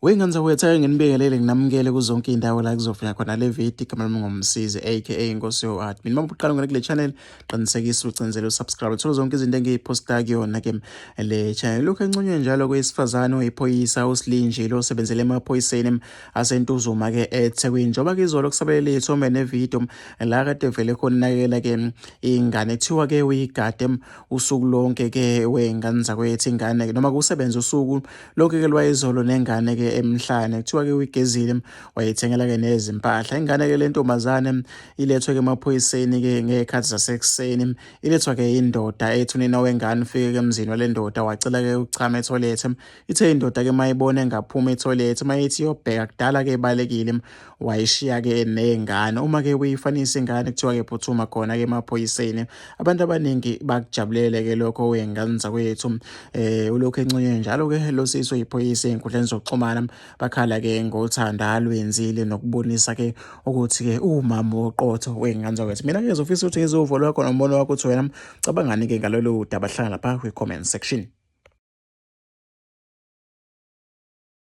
Wengane zakwethu ake nginibingelele nginamukele kuzonke iy'ndawo la kuzofika khona le video igama lami ngumsizi aka Inkosi yo-Art. Mina uma uqala ngona kule channel qinisekisa ucinzele usubscribe uthole zonke izinto engiy'phosta kuyona-ke le channel. Lokhu enconywe njalo kwesifazane oyiphoyisa uSilinjile osebenzele emaphoyiseni aseNtuzuma-ke eThekwini. Njengoba-ke izolo kusabelele iy'thombe nevidiyo la kade vele khona inakekela-ke iy'ngane kuthiwa-ke uyigade usuku lonke-ke wey'ngane zakwethu ingane noma kusebenza usuku lonke-ke lwayizolo nengane-ke emhlane kuthiwa-ke uyigezile wayithengela-ke nezimpahla. Ingane-ke le ntombazane ilethwe-ke emaphoyiseni-ke ngey'khathi zasekuseni ilethwa-ke indoda ethi unina wengane ufike-ke emzini wale ndoda wacela-ke uchama ethoyilethe. Ithe indoda-ke mayibona engaphuma ethoyilethe mayithi iyobheka kudala-ke ebalekile wayishiya-ke ney'ngane. Uma-ke uyifanisa ingane kuthiwa-ke phuthuma khona-ke emaphoyiseni. Abantu abaningi bakujabulele-ke lokho wey'ngane zakwethu. Ulokhu enconywe njalo-ke lo sisi oyiphoyisa ey'nkundleni zokuxhumana bakhala-ke ngothando alwenzile nokubonisa-ke ukuthi-ke uwumama woqotho wey'ngane zakwethu. Mina-ke ngizofisa ukuthi ngizwe uvo lwakho nombono wakho ukuthi wena ucabangani-ke ngalolu daba hlala lapha kwi-comment section.